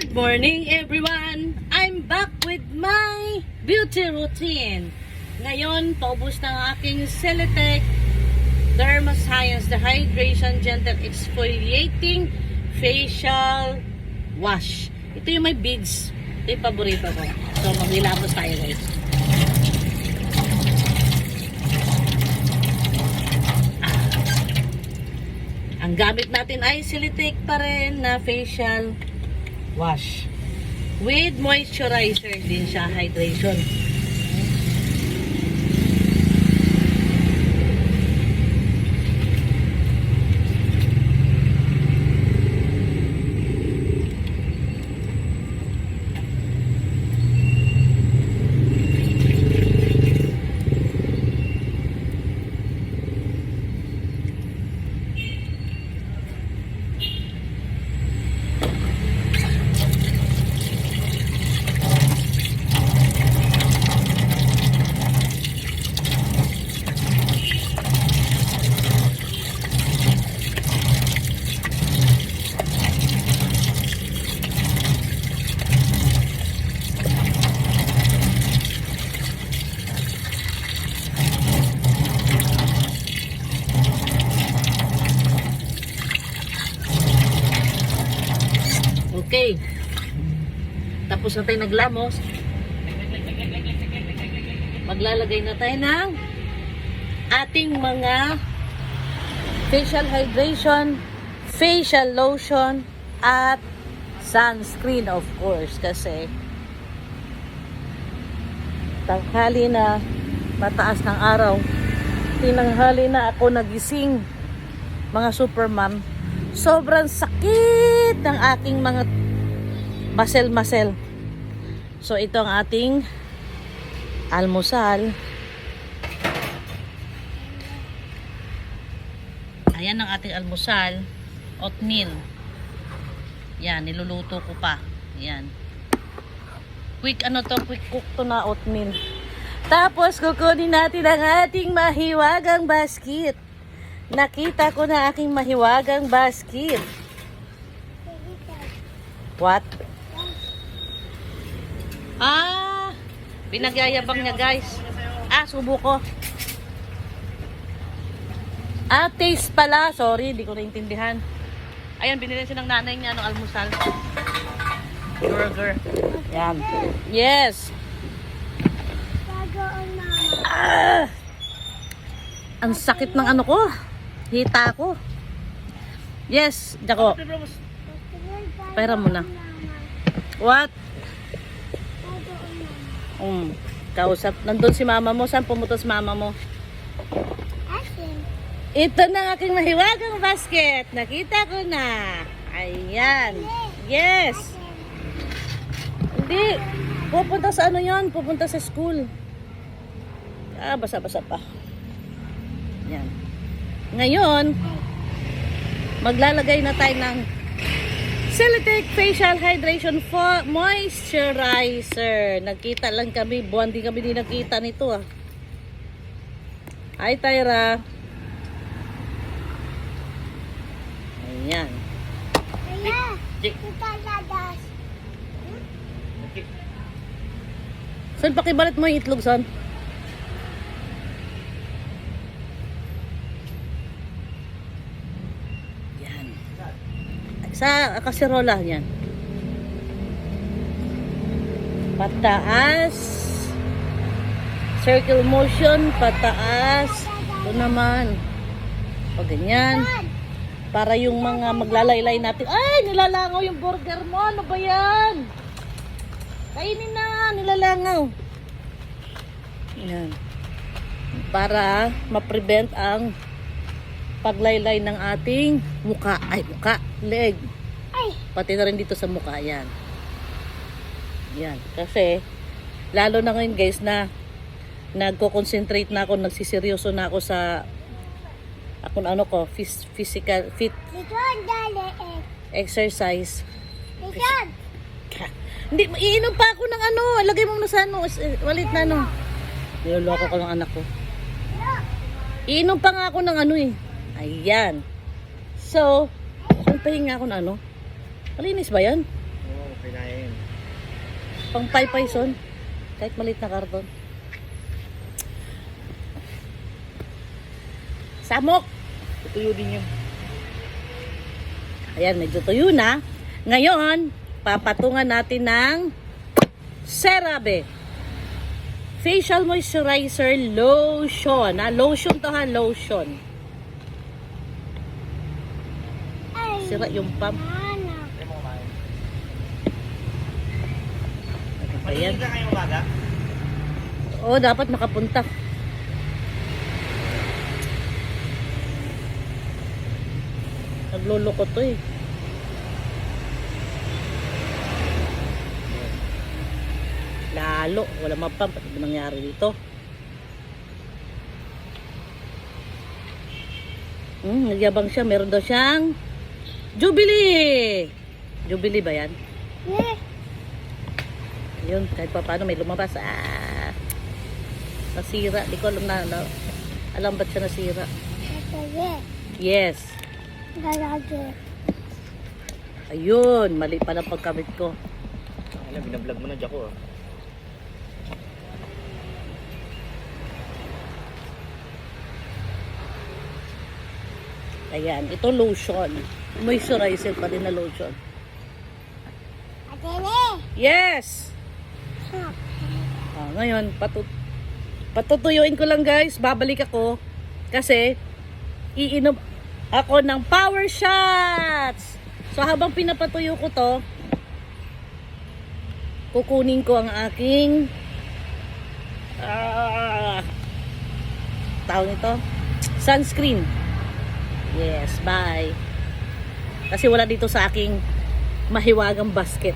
Good morning everyone! I'm back with my beauty routine. Ngayon, paubos ng aking Celetec Derma Science The Hydration Gentle Exfoliating Facial Wash. Ito yung may beads. Ito yung paborito ko. So, maglilabos tayo guys. Ang gamit natin ay Celetec pa rin na facial wash. With moisturizer din siya, hydration. Okay. Tapos na tayo naglamos. Maglalagay na tayo ng ating mga facial hydration, facial lotion, at sunscreen of course. Kasi tanghali na, mataas ng araw. Tinanghali na ako nagising, mga supermom. Sobrang sakit ng aking mga muscle. So ito ang ating almusal. Ayan ang ating almusal. Oatmeal. Yan, niluluto ko pa. Yan. Quick cook to na oatmeal. Tapos kukunin natin ang ating mahiwagang basket. Nakita ko na aking mahiwagang basket. What? Binagyayabang niya guys. Subo ko. Taste pala. Sorry, hindi ko naintindihan. Ayan, binili siya ng nanay niya ng almusal. Burger. Yan. Yes. Ang sakit ng ano ko. Hita ko. Yes, Jako. Pera mo na. What? Kausap. Nandun si mama mo. Saan pumunta si mama mo? Ito na ang aking mahiwagang basket. Nakita ko na. Ayan. Yes. Hindi. Pupunta sa ano yon? Pupunta sa school. Basa-basa pa. Yan. Ngayon, maglalagay na tayo ng Celetec Facial Hydration for Moisturizer. Nagkita lang kami. Buwan din kami din nakita nito Hi, Tyra. Ayan. Saan pakibalit mo yung itlog, son? Sa kaserola yan. Pataas. Circle motion. Pataas. Ito naman. O ganyan. Para yung mga maglalaylay natin. Ay! Nilalangaw yung burger mo. Ano ba yan? Kainin na. Nilalangaw. Yan. Para ma-prevent ang paglaylay ng ating muka. Leg. Pati na rin dito sa muka. Yan. Yan. Kasi, lalo na ngayon guys na nagko-concentrate na ako, nagsiseryoso na ako sa physical fit exercise. Hindi, iinom pa ako ng lagay mo na sa walit na niloloko ko ng anak ko. Iinom pa nga ako ng Ayan. So, pahinga ako na Malinis ba yan? Pinaya yun. Pang paypay son. Kahit maliit na karton. Samok! Tutuyo din yun. Ayan, medyo tuyo na. Ngayon, papatungan natin ng CeraVe Facial Moisturizer Lotion. Lotion to ha, lotion. Sira yung pump. Hindi mo kumain. Ayan. Malinig ka kayo umaga? Oo, dapat nakapunta. Nagluloko to eh. Lalo, wala mapump. Ano ba nangyari dito? Nagyabang siya. Meron daw siyang Jubilee. Jubilee ba yan? Yun, kahit pa paano may lumabas. Nasira. Di ko alam na alam ba't siya nasira. Yes. Ayun, mali pa ng pagkabit ko. Alam, binablog mo na dyan ko. Ayan, ito lotion. Moisturizer pa rin na lotion. Yes! Ngayon, patutuyuin ko lang guys. Babalik ako. Kasi, iinom ako ng power shots. So, habang pinapatuyo ko to, kukunin ko ang aking tawag nito, sunscreen. Yes, bye. Kasi wala dito sa aking mahiwagang basket.